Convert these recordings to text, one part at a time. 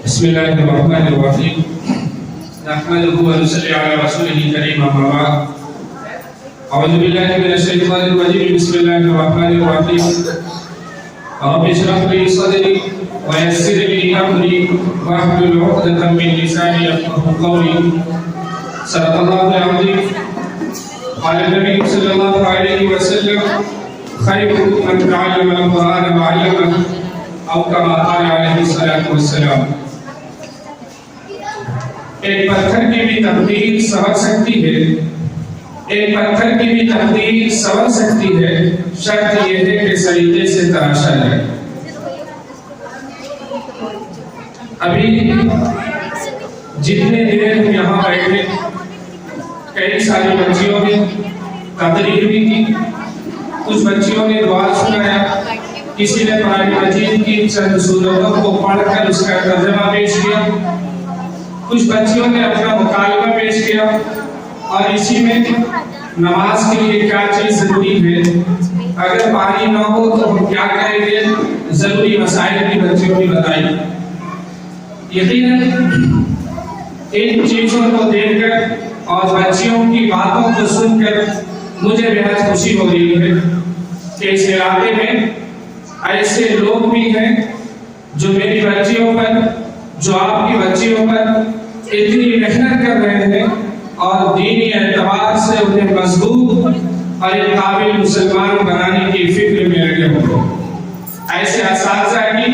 بسم الله الرحمن الرحيم نحمده ونصلي على رسوله الكريم أما بعد أعوذ بالله من الشيطان الرجيم بسم الله الرحمن الرحيم رب اشرح لي صدري ويسر لي أمري واحلل عقدة من لساني يفقهوا قولي صدق الله العظيم قال النبي صلى الله عليه وسلم خيركم من تعلم القرآن وعلمه أو كما قال عليه الصلاة والسلام. ایک پتھر کی بھی تقدیر سنور سکتی ہے، ایک پتھر کی بھی تقدیر سنور سکتی ہے، شرط یہ ہے کہ سلیقے سے تراشا جائے. ابھی جتنے دیر ہم یہاں بیٹھے کئی ساری بچیوں نے تقریر بھی کی، کچھ بچیوں نے دعا سنایا، کسی نے قرآن مجید کی چند سورتوں کو پڑھ کر اس کا ترجمہ پیش کیا، کچھ بچیوں نے اپنا مکالمہ پیش کیا، اور اسی میں نماز کے لیے کیا چیز ضروری ہے، اگر پانی نہ ہو تو ہم کیا کریں گے، ضروری مسائل کی بچیوں نے بتائی. یقیناً ان چیزوں کو دیکھ کر اور بچیوں کی باتوں کو سن کر مجھے بہت خوشی ہو رہی ہے کہ اس علاقے میں ایسے لوگ بھی ہیں جو میری بچیوں پر، جو آپ کی بچیوں پر اتنی محنت کر رہے ہیں اور دینی اعتبار سے انہیں مضبوط اور ایک قابل مسلمان بنانے کی فکر میں لگے ہوئے. ایسے اساتذہ کی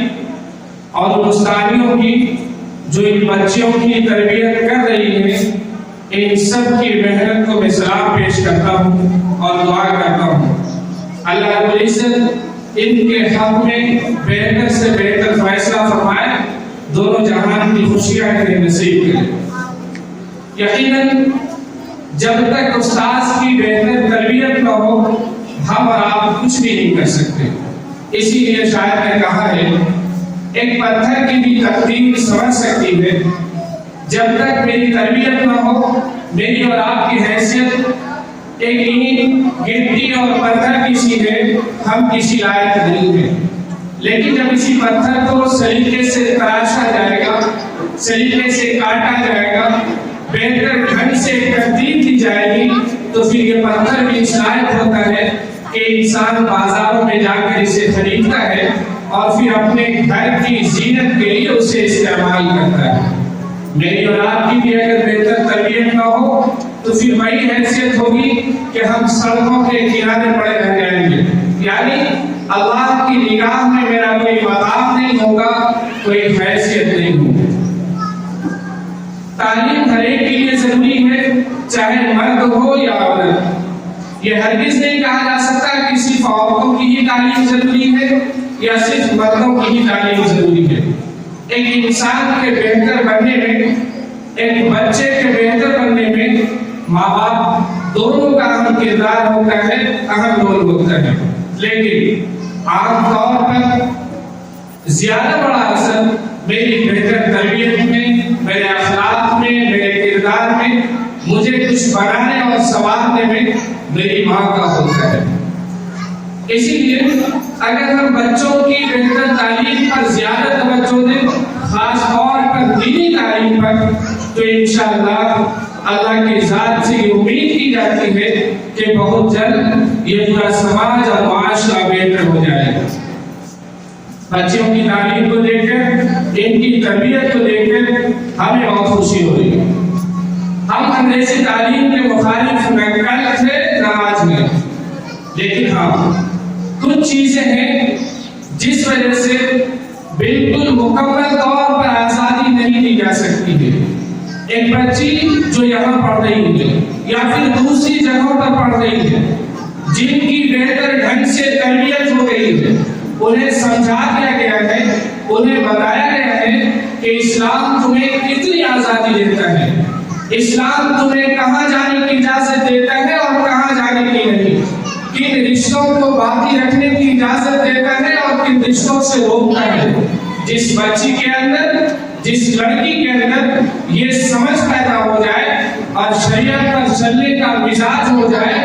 اور استادیوں کی جو ان بچیوں کی تربیت کر رہی ہیں، ان سب کی محنت کو میں سلام پیش کرتا ہوں اور دعا کرتا ہوں اللہ رب العزت ان کے حق میں بہتر سے بہتر فیصلہ فرمائے، دونوں جہان کی خوشیاں انہیں نصیب کرے. یقیناً جب تک استاذ کی بہتر تربیت نہ ہو ہم اور آپ کچھ بھی نہیں کر سکتے. اسی لیے شاید نے کہا ہے ایک پتھر کی بھی تقدیر سمجھ سکتی ہے، جب تک میری تربیت نہ ہو میری اور آپ کی حیثیت ایک اینٹ گٹی اور پتھر کی سی ہے، ہم کسی لائق نہیں ہیں. لیکن جب اسی پتھر کو سلیقے سے تراشا جائے گا، سلیقے سے کاٹا جائے گا، بہتر ڈھنگ سے ترتیب دی جائے گی، تو پھر یہ پتھر بھی اس لائق ہوتا ہے کہ انسان بازاروں میں جا کر اسے خریدتا ہے اور پھر اپنے گھر کی زینت کے لیے اسے استعمال کرتا ہے. میری اور آپ کی بھی اگر بہتر تربیت نہ ہو تو پھر وہی حیثیت ہوگی کہ ہم سڑکوں کے کنارے پڑے رہ جائیں گے، یعنی اللہ کی نگاہ میں میرا کوئی مقام نہیں ہوگا، کوئی حیثیت نہیں ہوگی. تعلیم ہر ایک کے لیے ضروری ہے، چاہے مرد ہو یا عورت. یہ ہرگز نہیں کہا جا سکتا کہ صرف عورتوں کی ہی تعلیم ضروری ہے یا صرف مردوں کی ہی تعلیم ضروری ہے. ایک انسان کے بہتر بننے میں، ایک بچے کے بہتر بننے میں ماں باپ دونوں کا اہم کردار ہوتا ہے، اہم رول ہوتا ہے. لیکن عام طور پر زیادہ بڑا اثر میری بہتر تربیت میں، میرے اخلاق میں، میرے کردار میں، مجھے کچھ بنانے اور سنوارنے میں میری ماں کا ہوتا ہے. اسی لیے اگر ہم بچوں کی بہتر تعلیم پر زیادہ توجہ دیں، خاص طور پر دینی تعلیم پر، تو انشاءاللہ اللہ کی ذات سے یہ امید کی جاتی ہے کہ بہت جلد یہ پورا سماج اور معاشرہ بہتر ہو جائے گا. بچوں کی تعلیم کو دیکھ کر، ان کی تربیت کو دیکھ کر ہمیں بہت خوشی ہو رہی ہے. ہم انگریزی تعلیم کے مخالف نہ کل تھے نہ آج میں، لیکن ہاں کچھ چیزیں ہیں جس وجہ سے بالکل مکمل طور پر آزادی نہیں دی جا سکتی ہے. ایک بچی جو یہاں پڑھ رہی ہے یا پھر دوسری جگہوں پر پڑھ رہی ہے، جن کی بہتر ڈھنگ سے تربیت ہو گئی ہے، انہیں سمجھا دیا گیا ہے، انہیں بتایا گیا ہے کہ اسلام تمہیں کتنی آزادی دیتا ہے، اسلام تمہیں کہاں جانے کی اجازت دیتا ہے اور کہاں جانے کی نہیں، کن رشتوں کو باقی رکھنے کی اجازت دیتا ہے اور کن رشتوں سے روکتا ہے. جس بچی کے اندر، جس لڑکی کے اندر یہ سمجھ پیدا ہو جائے اور شریعت پر چلنے کا مزاج ہو جائے،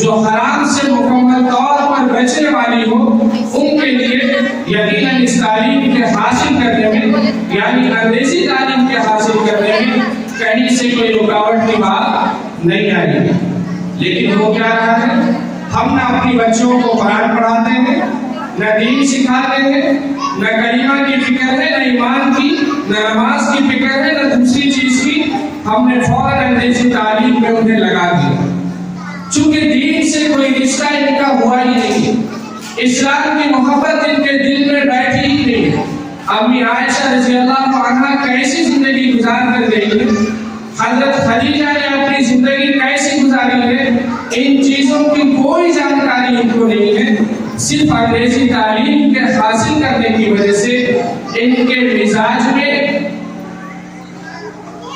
جو حرام سے مکمل طور پر بچنے والی ہو، ان کے لیے یقیناً اس تعلیم کے حاصل کرنے میں یعنی انگریزی تعلیم کے حاصل کرنے میں کہیں سے کوئی رکاوٹ کی بات نہیں آئی ہے. لیکن وہ کیا رہا ہے، ہم نہ اپنی بچوں کو قرآن پڑھاتے ہیں، نہ دین سکھاتے ہیں، نہ کلمہ کی فکر ہے، نہ ایمان کی، نہ نماز کی فکر ہے، نہ دوسری چیز کی. ہم نے فوراً انگریزی تعلیم میں انہیں لگا دیا، چونکہ دین سے کوئی رشتہ ان کا ہوا ہی نہیں، اسلام کی محبت ان کے دل میں بیٹھی ہی نہیں ہے. امی عائشہ رضی اللہ عنہا کیسی زندگی گزار کر گئی ہے، حضرت خدیجہ نے اپنی زندگی کیسی گزاری ہے، ان چیزوں کی کوئی جانکاری ان کو نہیں ہے. صرف انگریزی تعلیم کے حاصل کرنے کی وجہ سے ان کے مزاج میں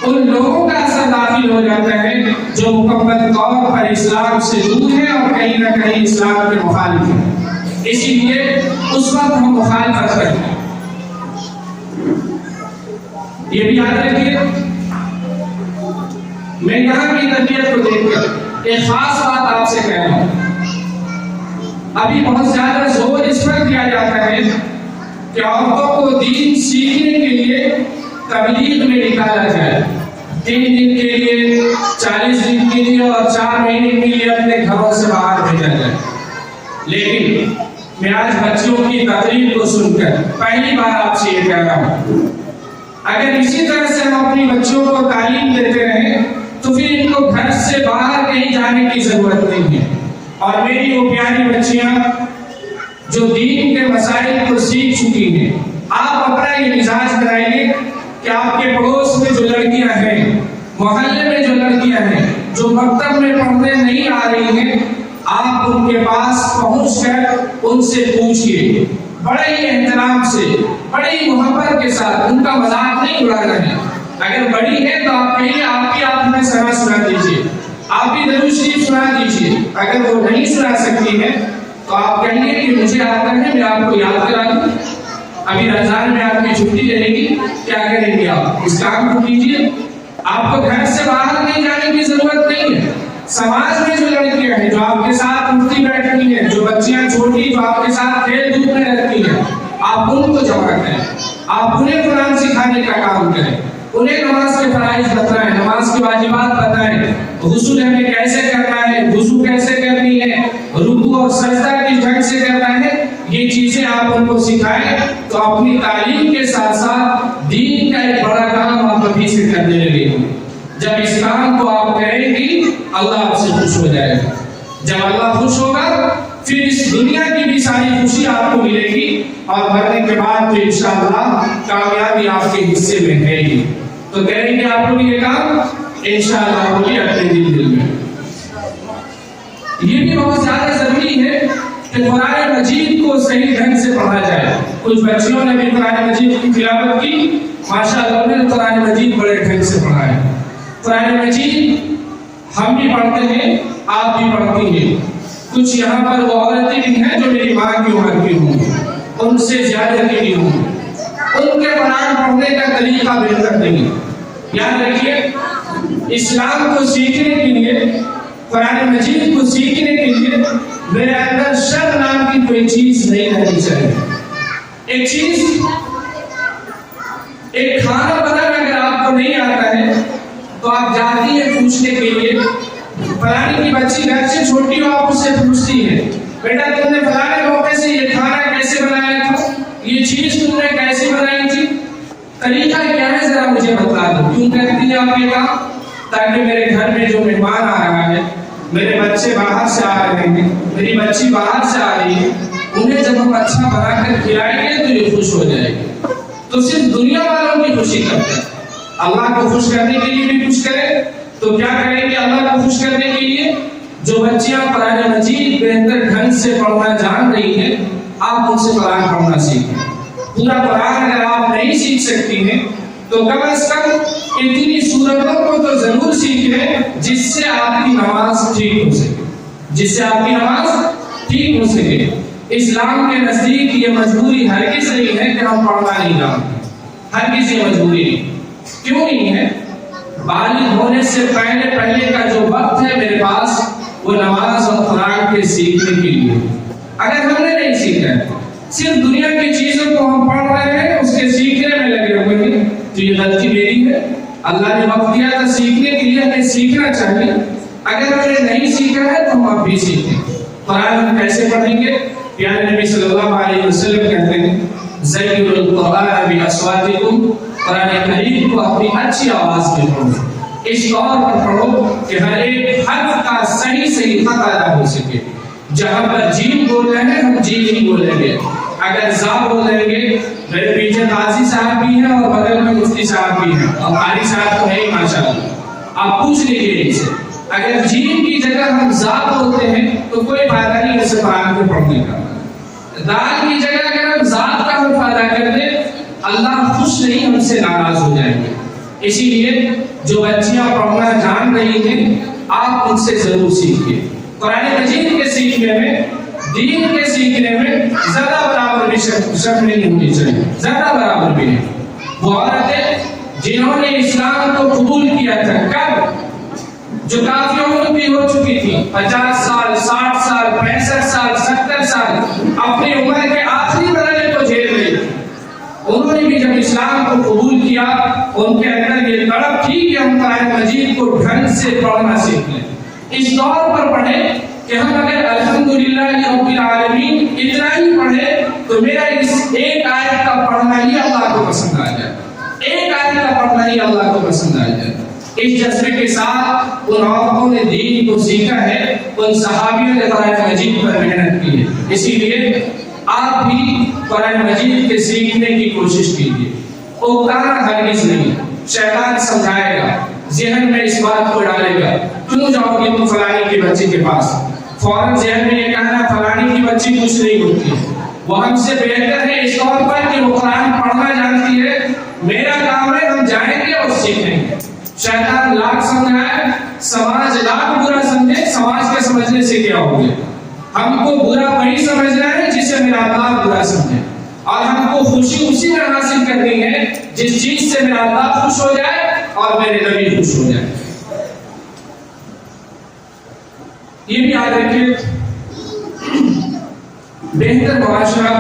ان لوگوں کا اثر داخل ہو جاتا ہے جو مکمل طور پر اسلام سے دور ہے اور کہیں نہ کہیں اسلام کے مخالف ہیں. اسی لیے اس وقت ہم مخالفت کرتے ہیں. یہ بھی یاد رکھیے، میں یہاں کی تربیت کو دیکھ کر ایک خاص بات آپ سے کہہ رہا ہوں. ابھی بہت زیادہ زور اس پر دیا جاتا ہے کہ عورتوں کو دین سیکھنے کے لیے تبلیغ میں نکالا جائے، 3 دن کے لیے، 40 دن کے لیے اور 4 مہینے کے لیے اپنے گھروں سے باہر بھیجا جائے. لیکن میں آج بچوں کی تقریر کو سن کر پہلی بار آپ سے یہ کہہ رہا ہوں، اگر اسی طرح سے ہم اپنی بچوں کو تعلیم دیتے رہیں تو پھر ان کو گھر سے باہر کہیں جانے کی ضرورت نہیں ہے. اور میری وہ پیاری بچیاں جو دین کے مسائل کو سیکھ چکی ہیں، آپ اپنا یہ مزاج بنائیے کہ آپ کے پڑوس میں جو لڑکیاں ہیں، محلے میں جو لڑکیاں ہیں، جو مکتب میں پڑھنے نہیں آ رہی ہیں، آپ ان کے پاس پہنچ کر ان سے پوچھئے، بڑے ہی احترام سے، بڑے ہی محبت کے ساتھ. ان کا مذاق نہیں اڑانا ہے. اگر بڑی ہے تو آپ کہیے آپ بھی آپ ہمیں سنا دیجیے، آپ بھی درود شریف سنا دیجیے. اگر وہ نہیں سنا سکتی ہے تو آپ کہیے کہ مجھے آتا ہے، میں آپ کو یاد کرا دوں. ابھی رمضان میں آپ کی چھٹی رہے گی، کیا کریں گے آپ؟ اس کام کو کیجیے. آپ کو گھر سے باہر نہیں جانے کی ضرورت نہیں ہے. سماج میں جو لڑکیاں ہیں، جو آپ کے ساتھ اٹھتی بیٹھتی ہیں، جو بچیاں چھوٹی جو آپ کے ساتھ کھیل دھوپ میں رہتی ہیں، آپ ان کو جمع کریں، آپ انہیں قرآن سکھانے کا کام کریں، انہیں نماز کے فرائض بتائیں، نماز کے واجبات بتائیں، غسل ہمیں کیسے کرنا ہے، وضو کیسے کرنی ہے، رکوع اور سجدہ کس ڈھنگ سے کرنا ہے. یہ چیزیں آپ ان کو سکھائیں تو اپنی تعلیم کے ساتھ ساتھ دین کا ایک بڑا کام آپ ابھی سے کرنے لگے گے. جب اس کام کو آپ کریں گی اللہ آپ سے خوش ہو جائے گا. جب اللہ خوش ہوگا پھر اس دنیا کی بھی ساری خوشی آپ کو ملے گی اور مرنے کے بعد تو انشاءاللہ کامیابی آپ کے حصے میں ہے گی. تو کریں گے آپ لوگ یہ کام انشاءاللہ بولیے اپنے دل میں. یہ بھی بہت زیادہ ضروری ہے کہ قرآن مجید کو صحیح ڈھنگ سے پڑھا جائے. کچھ بچیوں نے بھی قرآن مجید کی تلاوت کی، ماشاءاللہ انہوں نے قرآن مجید بڑے ڈھنگ سے پڑھا ہے. قرآن مجید ہم بھی پڑھتے ہیں، آپ بھی پڑھتی ہیں. کچھ یہاں پر وہ عورتیں بھی ہیں جو میری ماں کی عمر کی ہوں، ان سے زیادہ کی بھی ہوں. ان کے قرآن پڑھنے کا طریقہ بہتر نہیں. یاد رکھیے، اسلام کو سیکھنے کے لیے، قرآن مجید کو سیکھنے کے لیے میرے اندر شرم نام کی کوئی چیز نہیں رہنی چاہیے. ایک چیز، ایک کھانا بنانا اگر آپ کو نہیں آتا ہے تو آپ جاتی ہیں پوچھنے کے لیے. فلانے کی بچی گھر سے چھوٹی ہو، آپ اس سے پوچھتی ہیں بیٹا تم نے فلانے موقع سے یہ کھانا کیسے بنایا تھا، یہ چیز تم نے کیسے بنائی تھی، طریقہ کیا ہے ذرا مجھے بتا دو. کیوں کرتی ہیں آپ یہ کام؟ تاکہ میرے گھر میں جو مہمان آ رہا ہے، میرے بچے باہر سے آ رہے ہیں، میری بچی باہر سے آ رہی ہے، انہیں جب ہم اچھا بنا کر کھلائیں گے تو یہ خوش ہو جائے گی. تو صرف دنیا والوں کی خوشی کرتے ہیں. اللہ کو خوش کرنے کے لیے بھی کچھ کریں تو کیا کریں گے؟ اللہ کو خوش کرنے کے لیے جو بچیاں قرآن مجید بہتر ڈھنگ سے پڑھنا جان رہی ہیں، آپ ان سے قرآن پڑھنا سیکھیں. پورا قرآن اگر آپ نہیں سیکھ سکتی ہیں تو کم از کم اتنی سورتوں کو تو ضرور سیکھ لیں جس سے آپ کی نماز ٹھیک ہو سکے، جس سے آپ کی نماز ٹھیک ہو سکے. اسلام کے نزدیک یہ مجبوری ہرگز نہیں ہے کہ ہم پڑھنا نہیں جانتے. ہرگز یہ مجبوری نہیں. کیوں نہیں ہے؟ بالغ ہونے سے پہلے کا جو وقت ہے میرے پاس وہ نماز اور قرآن کے سیکھنے کے لیے. اگر ہم نے نہیں سیکھا ہے، صرف دنیا کی چیزوں کو ہم پڑھ رہے ہیں، اس کے سیکھنے میں لگے ہوئے ہیں، تو یہ غلطی میری ہے۔ اللہ نے وقت دیا تھا سیکھنے کے لیے، ہمیں سیکھنا چاہیے۔ اگر ہم نے نہیں سیکھا ہے تو ہم اب بھی سیکھیں۔ قرآن ہم کیسے پڑھیں گے؟ پیارے نبی صلی اللہ علیہ وسلم کہتے ہیں زیّنوا القرآن بأصواتکم، قرآن کریم کو اپنی اچھی آواز میں پڑھو، اس طور پر پڑھو کہ ہر ایک حرف کا صحیح خط ادا ہو سکے۔ جہاں پر جیم بول رہے ہیں ہم جیم ہی بولیں گے، اگر زا بولیں گے، میرے پیچھے قاضی صاحب بھی ہیں اور بغل میں مفتی صاحب بھی ہیں اور قاری صاحب تو ہے ہی ماشاءاللہ، آپ پوچھ لیجیے ان سے، اگر جیم کی جگہ ہم زا بولتے ہیں تو کوئی فائدہ نہیں اسے قرآن کو پڑھنے کا۔ دال کی جگہ اگر ہم ذات کا حرف ادا کر دیں، اللہ خوش نہیں، ہم سے ناراض ہو جائیں گے۔ اسی لیے جو بچیاں پڑھنا جان رہی ہیں آپ ان سے ضرور سیکھیے۔ قرآن مجید کے سیکھنے میں، دین کے سیکھنے میں زیادہ برابر بھی شک نہیں ہونی چاہیے، زیادہ برابر بھی نہیں۔ وہ عورتیں جنہوں نے اسلام کو قبول کیا تھا کب؟ جو کافی عمر کی ہو چکی تھی، 50 سال، 60 سال، 65 سال، 70 سال، اپنی عمر کے آخری مرحلے کو جھیل رہی تھی، انہوں نے بھی جب اسلام کو قبول کیا، ان کے اندر یہ تڑپ تھی کہ ہم قرآن مجید کو ڈھنگ سے پڑھنا سیکھ لیں، اس طور پر پڑھیں کہ ہم اگر الحمدللہ رب العالمین اتنا ہی پڑھیں تو میرا اس ایک آیت کا پڑھنا ہی اللہ کو پسند آ جائے، ایک آیت کا پڑھنا ہی اللہ کو پسند آ جائے۔ اس جذبے کے ساتھ ان عورتوں نے دین کو سیکھا ہے، ان صحابیوں نے قرآن مجید پر محنت کی ہے۔ اسی لیے آپ بھی قرآن مجید کے سیکھنے کی کوشش کیجیے، اکتانا ہرگز نہیں۔ شیطان سمجھائے گا، ذہن میں اس بات کو ڈالے گا، کیوں جاؤ گے تم فلانی کی بچی کے پاس؟ فوراً ذہن میں یہ کہنا فلانی کی بچی کچھ نہیں ہوتی ہے، وہ ہم سے بہتر ہے اس طور پر کہ وہ قرآن پڑھنا جانتی ہے، میرا کام ہے ہم جائیں گے اور سیکھیں گے۔ شیطان لاکھ سمجھائے، سماج لاکھ برا سمجھے، سماج کے سمجھنے سے کیا ہو گیا؟ ہم کو برا وہی سمجھنا ہے جسے میرا اللہ برا سمجھے، اور ہم کو خوشی اسی میں حاصل کرنی ہے جس چیز سے میرا اللہ خوش ہو جائے اور میرے نبی خوش ہو جائے۔ یہ بھی یاد رکھیے، بہتر معاشرہ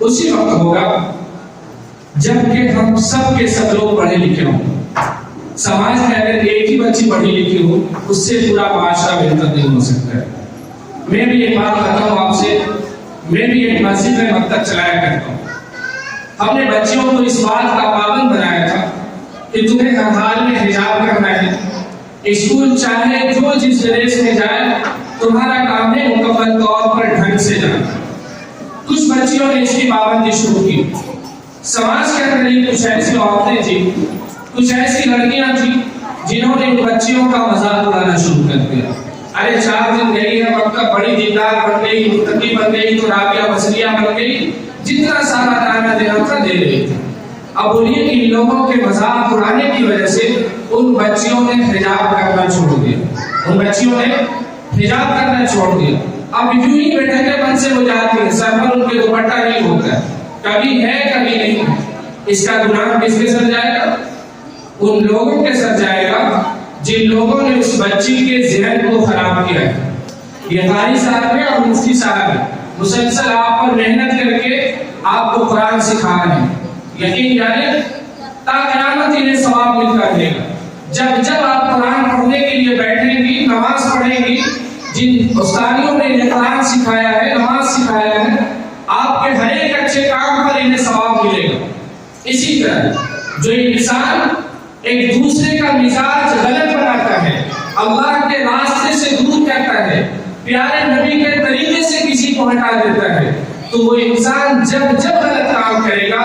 اسی وقت ہوگا جب کہ ہم سب کے سب لوگ پڑھے لکھے ہوں۔ سماج میں اگر ایک ہی بچی پڑھی لکھی ہو، اس سے پورا معاشرہ بہتر نہیں ہو سکتا ہے۔ میں بھی ایک بات کرتا ہوں آپ سے، میں بھی ایک مسجد میں مکتب چلایا کرتا ہوں۔ ہم نے بچیوں کو اس بات کا پابند بنایا تھا کہ تمہیں ہر حال میں حجاب کرنا ہے، اسکول چاہے جو جس ڈریس میں جائے، تمہارا کام ہے مکمل طور پر ڈھنگ سے جانا۔ کچھ بچیوں نے اس کی پابندی شروع کی۔ سماج کے اندر ہی کچھ ایسی عورتیں تھیں، کچھ ایسی لڑکیاں تھیں جنہوں نے ان بچیوں کا مذاق اڑانا شروع کر دیا۔ ارے 4 دن گئی ہے مکہ، بڑی دیندار بن گئی، متقی بن گئی، تو رابعہ بصریہ بن گئی، جتنا سارا دانا دینا تھا دے رہی تھی۔ اب بولیے کہ ان لوگوں کے مذاق اڑانے کی وجہ سے ان بچیوں نے حجاب کرنا چھوڑ دیا، ان بچیوں نے حجاب کرنا چھوڑ دیا۔ اب یوں ہی بیٹھے کے من سے ہو جاتی ہے، سر پر ان کے دوپٹہ نہیں ہوتا ہے، کبھی ہے کبھی نہیں ہے۔ اس کا گناہ کس کے سر جائے گا؟ ان لوگوں کے سر جائے گا جن لوگوں نے اس بچی کے ذہن کو خراب کیا ہے۔ یہ قاری صاحب ہے اور مفتی صاحب ہے، مسلسل آپ پر محنت کر کے آپ کو قرآن سکھا رہے ہیں، یقین جانیں تا قیامت انہیں ثواب ملتا رہے گا۔ جب آپ قرآن پڑھنے کے لیے بیٹھیں گی، نماز پڑھیں گی، جن استادیوں نے انہیں قرآن سکھایا ہے، نماز سکھایا ہے، آپ کے ہر ایک اچھے کام پر انہیں ثواب ملے گا۔ اسی طرح جو انسان ایک دوسرے کا مزاج غلط بناتا ہے، اللہ کے راستے سے دور کرتا ہے، پیارے نبی کے طریقے سے کسی کو ہٹا دیتا ہے، تو وہ انسان جب غلط کام کرے گا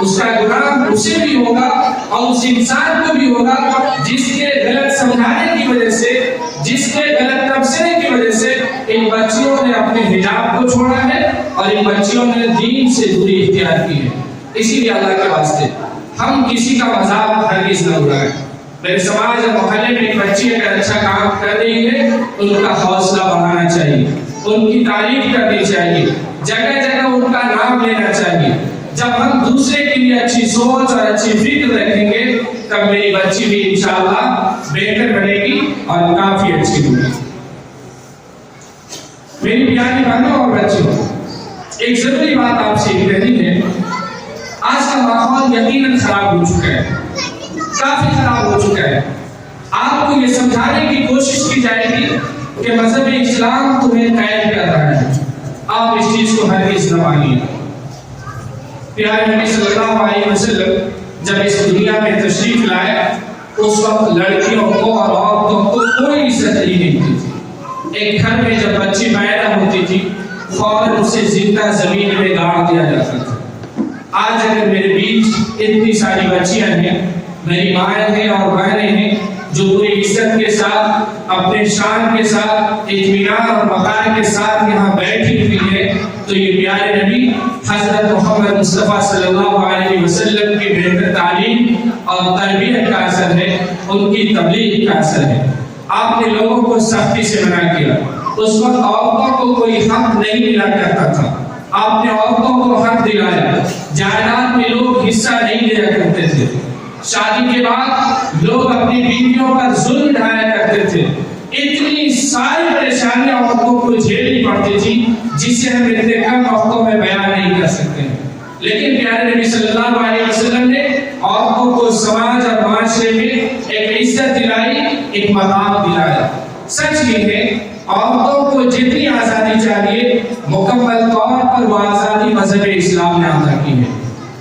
اس کا گناہ اسے بھی ہوگا اور اس انسان کو بھی ہوگا جس کے غلط سمجھانے کی وجہ سے، جس کے غلط تبصرے کی وجہ سے ان بچیوں نے اپنے حجاب کو چھوڑا ہے اور ان بچیوں نے دین سے دوری اختیار کی ہے۔ اسی لیے اللہ کے واسطے ہم کسی کا مذاق ہرگز نہ اڑائیں۔ میرے سماج اور محلے میں ایک بچی اگر اچھا کام کر رہی ہے ان کا حوصلہ بڑھانا چاہیے، ان کی تعریف کرنی چاہیے، جگہ جگہ ان کا نام لینا چاہیے۔ جب ہم دوسرے کے لیے اچھی سوچ اور اچھی فکر رکھیں گے تب میری بچی بھی انشاءاللہ بہتر بنے گی اور کافی اچھی ہوگی۔ میری پیاری بہنوں اور بچیوں، ایک ضروری بات آپ سے کہنی ہے، آج کا ماحول یقیناً خراب ہو چکا ہے، کافی خراب ہو چکا ہے۔ آپ کو یہ سمجھانے کی کوشش کی جائے گی کہ مذہب اسلام تمہیں قید کر رہا ہے، آپ اس چیز کو ہرگز نہ مانیے۔ پیارے نبی صلی اللہ علیہ وسلم جب اس دنیا میں تشریف لائے، اس وقت لڑکیوں کو اور عورتوں کو کوئی عزت نہیں تھی۔ ایک گھر میں جب بچی پیدا ہوتی تھی فوراً اسے زندہ زمین میں گاڑ دیا جاتا تھا۔ آج اگر میرے بیچ اتنی ساری بچیاں ہیں، میری مائیں ہیں اور بہنیں ہیں جو پوری عزت کے ساتھ، اپنے شان کے ساتھ، اطمینان اور وقار کے ساتھ یہاں بیٹھی ہوئی ہے، تو یہ پیارے نبی حضرت محمد مصطفیٰ صلی اللہ علیہ وسلم کی بہتر تعلیم اور تربیت کا اثر ہے، ان کی تبلیغ کا اثر ہے۔ آپ نے لوگوں کو سختی سے منع کیا۔ اس وقت عورتوں کو کوئی حق نہیں ملا کرتا تھا، آپ نے عورتوں کو حق دلایا۔ جائیداد میں لوگ حصہ نہیں لیا کرتے تھے، شادی کے بعد لوگ اپنی بیویوں پر ظلم ڈھایا کرتے تھے۔ اتنی ساری پریشانیاں عورتوں کو جھیلنی پڑتی تھی جسے ہم اتنے کم وقتوں میں بیان نہیں کر سکتے، لیکن پیارے نبی صلی اللہ علیہ وسلم نے عورتوں کو سماج اور معاشرے میں ایک عزت دلائی، ایک مقام دلایا۔ سچ یہ ہے عورتوں کو جتنی آزادی چاہیے مکمل طور پر وہ آزادی مذہب اسلام نے عطا کی ہے۔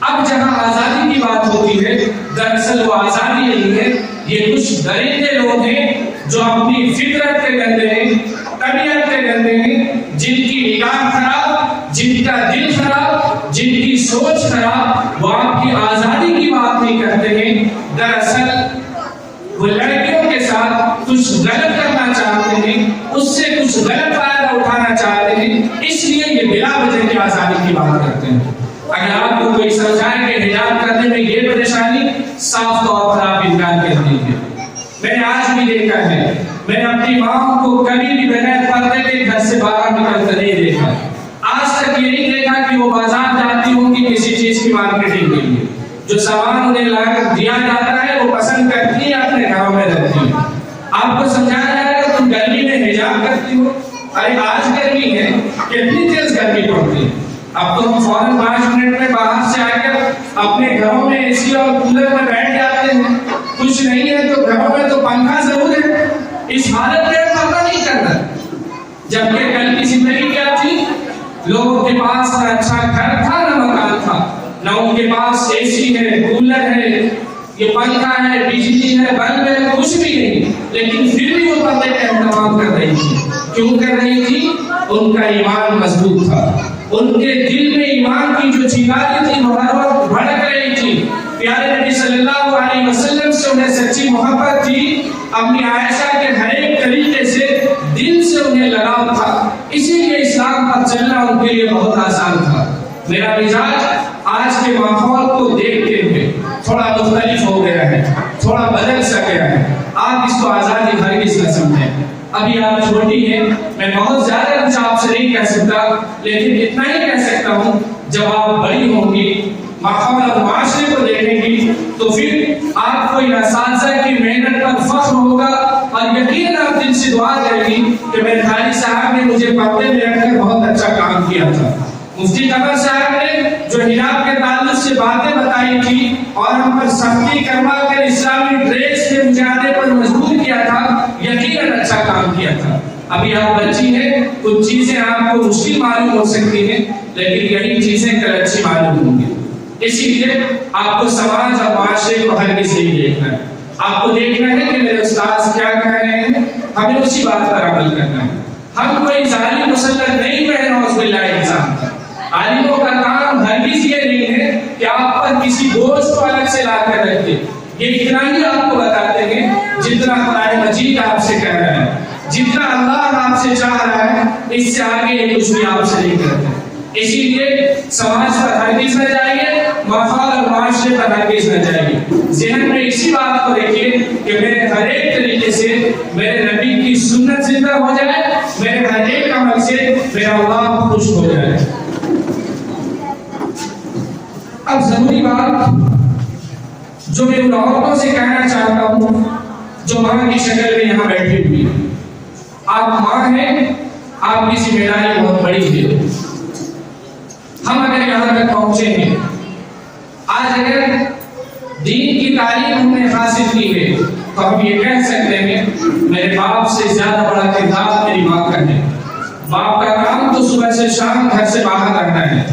اب جہاں آزادی کی بات ہوتی ہے دراصل وہ آزادی نہیں ہے، یہ کچھ درندے لوگ ہیں جو اپنی فطرت کے گندے ہیں، طبیعت کے گندے ہیں، جن کی نگاہ خراب، جن کا دل خراب، جن کی سوچ خراب، وہ آپ کی آزادی کی بات نہیں کرتے ہیں، دراصل وہ لڑکیوں کے ساتھ کچھ غلط کرنا چاہتے ہیں، اس سے کچھ غلط فائدہ اٹھانا چاہتے ہیں، اس لیے یہ بلا وجہ کی آزادی کی بات کرتے ہیں۔ اگر آپ کو کوئی سمجھائے کہ حجاب کرنے میں یہ پریشانی، صاف طور پر آپ انکار کر دیجیے۔ میں نے آج بھی دیکھا ہے، میں نے اپنی ماں کو کبھی بھی بغیر پردے کے گھر سے باہر نکلتے نہیں دیکھا، آج تک یہ نہیں دیکھا کہ وہ بازار جاتی ہوں گی کسی چیز کی مارکیٹنگ کے لیے۔ جو سامان انہیں لا کر دیا جاتا ہے وہ پسند کرتی ہے، اپنے گھروں میں رکھتی ہے۔ آپ کو سمجھایا جائے گا تم گرمی میں حجاب کرتی ہو، ارے آج گرمی ہے، کتنی تیز گرمی پڑتی ہے۔ اب تو ہم فوراً 5 منٹ میں باہر سے آ کر اپنے گھروں میں اے سی اور کولر میں بیٹھ جاتے ہیں، کچھ نہیں ہے تو گھروں میں تو پنکھا ضرور ہے، اس حالت میں پتہ نہیں کرنا۔ جبکہ کل کی زندگی کیا تھی؟ لوگوں کے پاس نہ اچھا گھر تھا نہ مکان تھا، نہ ان کے پاس اے سی ہے، کولر ہے، یہ پنکھا ہے، بجلی ہے، بلب ہے، کچھ بھی نہیں، لیکن پھر بھی وہ پردے کا اہتمام کر رہی تھی۔ کیوں کر رہی تھی؟ ان کا ایمان مضبوط تھا، ان کے دل میں ایمان کی جو چنگاری تھی وہ ہر وقت بھڑک رہی تھی۔ پیارے نبی صلی اللہ علیہ وسلم سے انہیں سچی محبت تھی، اپنی عائشہ کے ہر ایک طریقے سے دل سے انہیں لگاؤ تھا، اسی لیے اسلام پر چلنا ان کے لیے بہت آسان تھا۔ میرا مزاج آج کے ماحول کو دیکھتے ہوئے تھوڑا مختلف ہو گیا ہے، تھوڑا بدل سا گیا ہے، آپ اس کو آزادی ہرگز نہ سمجھیں۔ ابھی آپ چھوٹی ہیں، میں بہت زیادہ کچھ آپ سے نہیں کہہ سکتا، لیکن اتنا ہی کہہ سکتا ہوں جب آپ بڑی ہوں گی، ماحول اور معاشرے کو دیکھیں گی، تو پھر آپ کو ان اساتذہ کی محنت پر فخر ہوگا اور یقیناً آپ دل سے دعا کریں گی کہ میرے قاری صاحب نے مجھے پردے میں رکھ کر بہت اچھا کام کیا تھا۔ مفتی قمر صاحب نے جو حجاب کے تعلق سے باتیں بتائی تھی اور ہم پر سختی کروا کر اسلامی ڈریس کے مجھے آنے پر مجبور کیا تھا، یقیناً اچھا کام کیا تھا۔ ابھی آپ بچی ہیں، کچھ چیزیں آپ کو مشکل معلوم ہو سکتی ہیں، لیکن یہی چیزیں کل اچھی معلوم ہوں گی۔ اسی لیے آپ کو سماج اور معاشرے کو ہرگز نہیں دیکھنا ہے، آپ کو دیکھنا ہے کہ میرے استاذ کیا کہہ رہے ہیں، ہمیں اسی بات پر عمل کرنا ہے۔ ہم کوئی ظالم مسلط نہیں ہوئے، نعوذ باللہ انسان کا۔ عالموں کا کام ہرگز یہ نہیں ہے کہ آپ پر کسی بوجھ کو الگ سے لا کر رکھتے، یہ اتنا ہی آپ کو بتاتے ہیں جتنا قرآن مجید آپ سے کہہ رہا ہے، جتنا اللہ آپ سے چاہ رہا ہے، اس سے آگے یہ کچھ بھی آپ سے نہیں کرتے۔ اسی لیے سماج پر ہرگز نہ جائیے، ماحول اور معاشرے پر ہرگز نہ جائیے۔ ذہن میں اسی بات کو رکھیے کہ میرے ہر ایک طریقے سے میرے نبی کی سنت زندہ ہو جائے، میرے ہر ایک عمل سے میرا اللہ خوش ہو جائے۔ اب ضروری بات جو میں ان عورتوں سے کہنا چاہتا ہوں جو ماں کی شکل میں یہاں بیٹھی ہوئی ہے، آپ ماں ہیں، آپ کی ذمہ داری بہت بڑی ہے۔ ہم اگر یہاں تک پہنچے ہیں، آج اگر دین کی تعلیم ہم نے حاصل کی ہے تو ہم یہ کہہ سکتے ہیں میرے باپ سے زیادہ بڑا کردار میری ماں کا ہے۔ باپ کا کام تو صبح سے شام گھر سے باہر رکھنا ہے،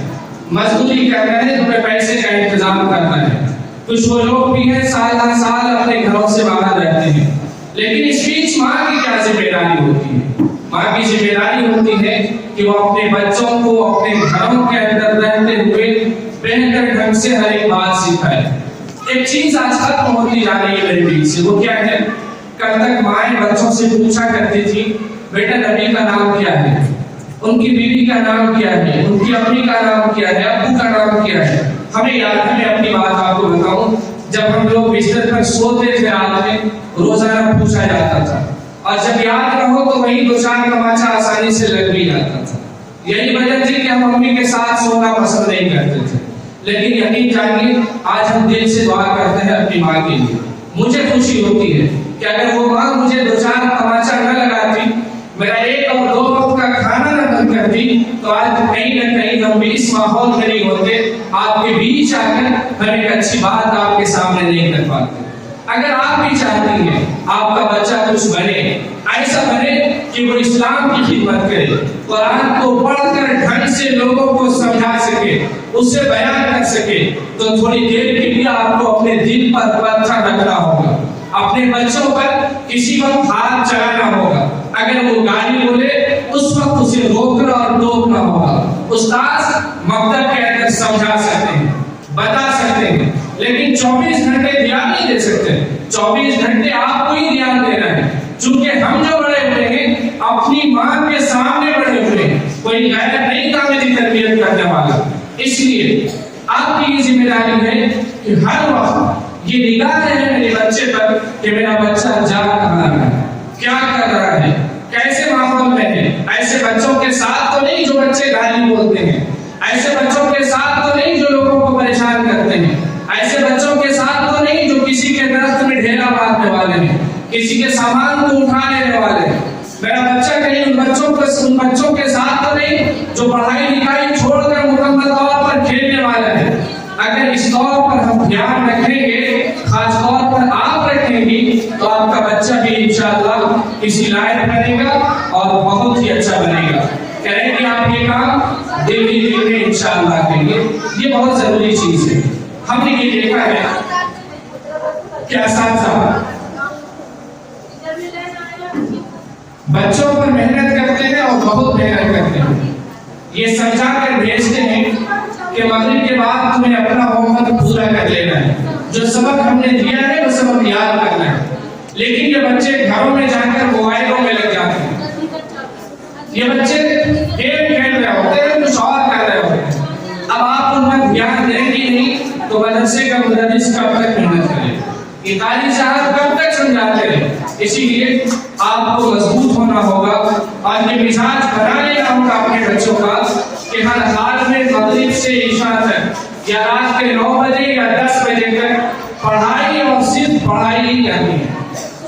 مزدوری کرنا ہے، تمہیں پیسے کا انتظام کرنا ہے۔ کچھ وہ لوگ بھی ہیں سال ہر سال اپنے گھروں سے باہر رہتے ہیں، لیکن اس بیچ ماں کی کیا ذمہ داری ہوتی ہے؟ ماں کی ذمہ داری ہوتی ہے کہ وہ اپنے بچوں کو اپنے گھروں کے اندر رہتے ہوئے بہتر ڈھنگ سے ہر ایک بات سکھائے۔ ایک چیز آج ختم ہوتی جا رہی ہے میرے بیچ سے، وہ کیا ہے؟ کل تک مائیں بچوں سے پوچھا کرتی تھی بیٹا نبی کا نام کیا ہے، ان کی بیوی کا نام کیا ہے، ان کی امی کا نام کیا ہے، ابو کا نام کیا ہے۔ ہمیں یاد ہے، میں اپنی بات آپ کو بتاؤں، جب ہم لوگ بستر پر سوتے تھے رات میں روزانہ پوچھا جاتا تھا، اور جب یاد نہ ہو تو وہی دو چار تماچا آسانی سے لگ بھی جاتا تھا۔ یہی وجہ تھی کہ ہم امی کے ساتھ سونا پسند نہیں کرتے تھے، لیکن یقین جانیے آج ہم دل سے دعا کرتے ہیں اپنی ماں کے لیے۔ مجھے خوشی ہوتی ہے کہ اگر وہ ماں مجھے دو چار تماچا نہ لگاتی، میرا ایک اور دو وقت کا کھانا نہ بند کرتی، تو آج کہیں نہ کہیں ہم بھی اس ماحول میں نہیں ہوتے، آپ کے بیچ آ کر ہم ایک اچھی بات آپ کے سامنے نہیں کر پاتے۔ اگر آپ بھی چاہتی ہیں آپ کا بچہ کچھ بنے، ایسا بنے کہ وہ اسلام کی خدمت کرے، قرآن کو پڑھ کر ڈھنگ سے لوگوں کو سمجھا سکے، اسے بیان کر سکے، تو تھوڑی دیر کے لیے آپ کو اپنے دل پر پتھر رکھنا ہوگا، اپنے بچوں پر کسی وقت ہاتھ چلانا ہوگا۔ اگر وہ گالی بولے اس وقت اسے روکنا اور ٹوکنا ہوگا۔ استاذ مکتب کے اندر سمجھا سکتے ہیں، بتا سکتے ہیں، لیکن 24 گھنٹے دھیان نہیں دے سکتے۔ 24 گھنٹے آپ کو ہی دھیان دینا ہے، چونکہ ہم جو بڑے ہوئے ہیں اپنی ماں کے سامنے بڑے ہوئے ہیں، کوئی غیر نہیں کامیابی تربیت کرنے والا۔ اس لیے آپ کی یہ ذمہ داری ہے کہ ہر وقت یہ نگاہ رہے میرے بچے پر کہ میرا بچہ جا کہاں رہا ہے، کیا کر رہا ہے، کیسے ماحول میں ہے۔ ایسے بچوں کے ساتھ تو نہیں جو بچے گالی بولتے ہیں، ایسے بچوں کے ساتھ تو نہیں جو لوگوں کو پریشان کرتے ہیں، ایسے بچوں کے ساتھ تو نہیں جو کسی کے درخت میں ڈھیلا مارنے والے ہیں، کسی کے سامان کو اٹھا لینے والے ہیں۔ میرا بچہ کہیں ان بچوں کے ساتھ تو نہیں جو پڑھائی لکھائی چھوڑ کر مکمل طور پر کھیلنے والا ہے۔ اگر اس طور پر ہم دھیان رکھیں گے، خاص طور پر آپ رکھیں گی، تو آپ کا بچہ بھی انشاءاللہ اسی لائق بنے گا اور بہت ہی اچھا بنے گا۔ کریں گے آپ یہ کام دل ہی دل میں انشاءاللہ کے لیے، یہ بہت ضروری چیز ہے۔ ہم نے یہ دیکھا ہے کہ اساتذہ بچوں پر محنت کرتے ہیں اور بہت محنت کرتے ہیں، یہ سمجھا کر بھیجتے ہیں کہ مغرب کے بعد تمہیں اپنا ہوم ورک پورا کر لینا ہے، جو سبق ہم نے دیا ہے وہ سبق یاد کرنا ہے۔ لیکن یہ بچے گھروں میں جا کر موبائلوں میں لگ جاتے ہیں، یہ بچے گیم کھیل رہے ہوتے ہیں، کچھ اور کر رہے ہوتے ہیں۔ اب آپ ان پر دھیان دیں گے نہیں تو مدرسے کا مدرس کب تک محنت کرے، یہ قاری صاحب کب تک سمجھاتے رہے۔ اسی لیے آپ کو مضبوط ہونا ہوگا اور یہ مزاج بنا لینا ہوگا اپنے بچوں کا کہ ہر حال میں مغرب سے عشاء تک یا رات کے 9 بجے یا 10 بجے تک پڑھائی اور صرف پڑھائی ہی کرنی ہے۔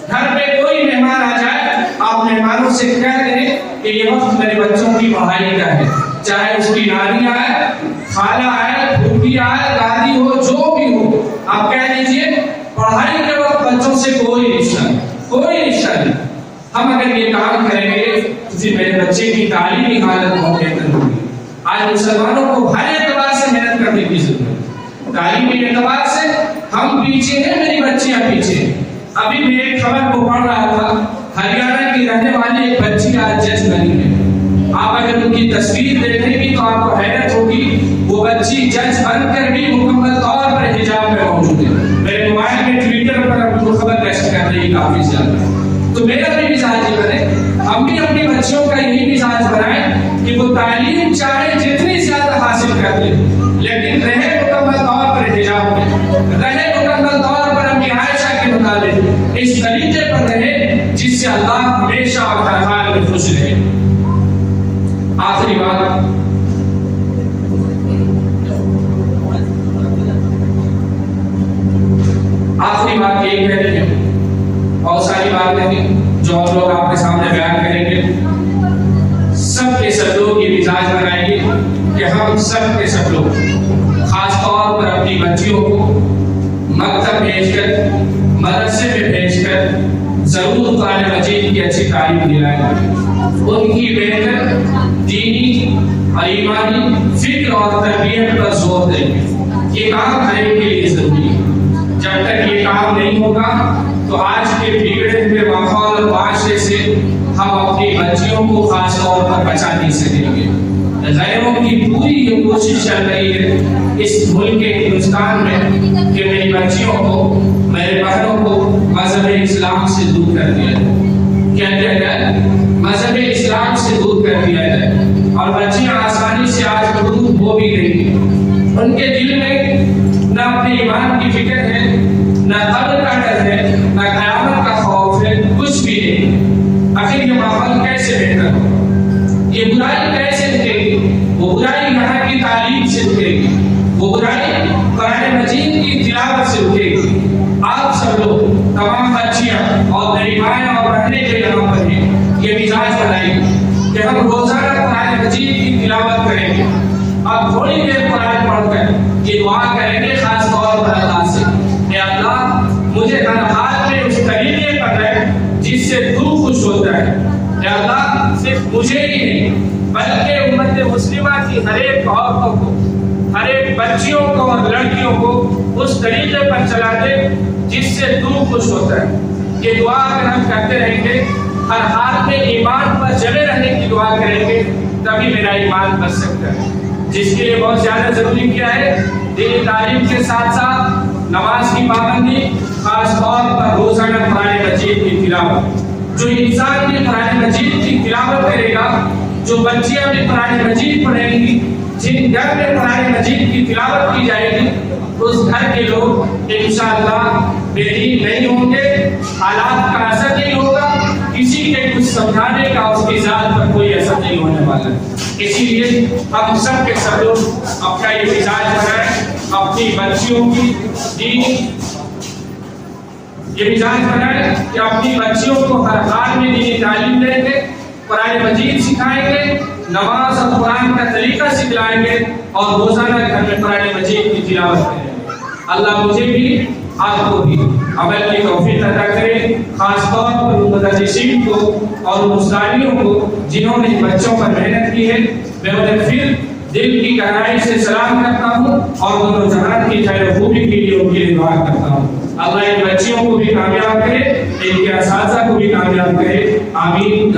گھر پہ کوئی مہمان آ جائے، آپ مہمانوں سے کہہ دیں کہ یہ وقت میرے بچوں کی پڑھائی کا ہے، چاہے اس کی نانی آئے، خالہ آئے، پھوپھی آئے، دادی ہو، جو بھی ہو، آپ کہہ دیجئے پڑھائی کے وقت بچوں سے کوئی رشتہ نہیں، کوئی رشتہ نہیں۔ ہم اگر یہ کام کریں گے تو پھر میرے بچے کی تعلیمی حالت بہت بہتر ہوگی۔ آج مسلمانوں کو ہر اعتبار سے محنت کرنے کی ضرورت ہے، تعلیمی اعتبار سے ہم پیچھے ہیں، میری بچیاں پیچھے ہیں۔ ابھی میں ایک خبر کو پڑھ رہا تھا، ہریانہ کی رہنے والی ایک بچی آج جج بنی ہے۔ آپ اگر ان کی تصویر دیکھیں گی تو آپ کو حیرت ہوگی، وہ بچی جج بن کر بھی مکمل طور پر حجاب میں موجود ہے۔ میرے موبائل میں ٹویٹر پر اب وہ خبر کیسے کر رہی ہے کافی زیادہ۔ تو میرا بھی مزاج یہ بنے، ہم بھی اپنی بچیوں کا یہی مزاج بنائیں کہ وہ تعلیم چاہے جتنی زیادہ حاصل کر لے، لیکن رہے مکمل طور پر حجاب میں، رہے مکمل طور پر اپنی عائشہ کے مطابق اس طریقے پر رہے جس سے اللہ ہمیشہ اور ہر حال میں خوش رہے۔ آخری بات، آخری بات یہ کہنی ہے، بہت ساری باتیں ہیں جو ہم لوگ آپ کے سامنے بیان کریں گے۔ سب کے سب لوگ یہ مزاج بنائیں گے کہ ہم سب کے سب لوگ خاص طور پر اپنی بچیوں کو مکتب بھیج کر مدرسے میں بھیج کر ضرور قرآن مجید کی اچھی تعلیم دلائیں، ان کی بہتر دینی اور ایمانی فکر اور تربیت پر زور دیں گے۔ یہ کام ہر ایک کے لیے ضروری ہے۔ جب تک یہ کام نہیں ہوگا تو آج کے بگڑے ہوئے ماحول اور معاشرے سے ہم اپنی بچیوں کو خاص طور پر بچا نہیں سکیں گے۔ غیروں کی پوری یہ کوشش چل رہی ہے اس ملک ہندوستان میں کہ میری بچیوں کو، میرے بہنوں کو مذہب اسلام سے دور کر دیا جائے۔ کیا کیا جائے؟ مذہب اسلام سے دور کر دیا جائے، اور بچیاں آسانی سے آج دور ہو بھی گئی ہیں۔ ان کے دل میں نہ اپنے ایمان کی فکر ہے، نہ قبر کا ڈر ہے، نہ قیامت کا خوف ہے، کچھ بھی نہیں۔ آخر یہ ماحول کیسے بہتر ہو؟ یہ برائی کیسے رکے گی؟ وہ برائی یہاں کی تعلیم سے رکے گی، وہ برائی قرآن مجید کی تلاوت سے رکے گی۔ آپ سب لوگ، تمام بچیاں اور میری مائیں اور بہنیں جو یہاں پر ہیں، یہ مزاج بنائیں کہ ہم روزانہ قرآن مجید کی تلاوت کریں گے۔ اب تھوڑی دیر قرآن پڑھ کر یہ دعا کریں گے خاص طور پر اللہ سے کہ اللہ مجھے ہر حال میں اس طریقے پر رکھ جس سے تو خوش ہوتا ہے۔ کہ اللہ صرف مجھے ہی نہیں بلکہ امت مسلمہ کی ہر ایک عورتوں کو، ہر ایک بچیوں کو اور لڑکیوں کو اس طریقے پر چلا دے جس سے تو خوش ہوتا ہے۔ یہ دعا اگر ہم کرتے رہیں گے، ہر حال میں ایمان پر جمے رہنے کی دعا کریں گے، تبھی میرا ایمان بچ سکتا ہے۔ جس کے لیے بہت زیادہ ضروری کیا ہے؟ دینی تعلیم کے ساتھ ساتھ نماز کی پابندی، خاص طور پر روزانہ قرآن مجید کی تلاوت۔ جو انسان بھی قرآن مجید کی تلاوت کرے گا، جو بچیاں بھی قرآن مجید پڑھیں گی، جن گھر میں قرآن مجید کی تلاوت کی جائے گی، اس گھر کے لوگ انشاءاللہ بے دین نہیں ہوں گے، حالات کا اثر نہیں ہوگا، کسی کے کچھ سمجھانے کا اس کی ذات پر کوئی اثر نہیں ہونے والا ہے۔ اسی لیے ہم سب کے سب لوگ اپنا یہ مزاج بنائیں، اپنی بچیوں کی دینی یہ مزاج بنائیں کہ اپنی بچیوں کو ہر حال میں دینی تعلیم دیں گے، قرآن مجید سکھائیں گے، نماز اور قرآن کا طریقہ سکھلائیں گے، اور روزانہ گھر میں قرآن مجید کی تلاوت کریں گے۔ اللہ مجھے بھی آپ کو بھی عمل کی توفیق عطا کرے، خاص طور پر مدرسین کو اور مستعلیوں کو جنہوں نے بچوں پر محنت کی ہے۔ میں انہیں پھر دل کی گہرائی سے سلام کرتا ہوں اور دونوں جہان کی خیر و خوبی کے لیے ان کے لیے دعا کرتا ہوں۔ اللہ ان بچیوں کو بھی کامیاب کرے، ان کے اساتذہ کو بھی کامیاب کرے، آمین۔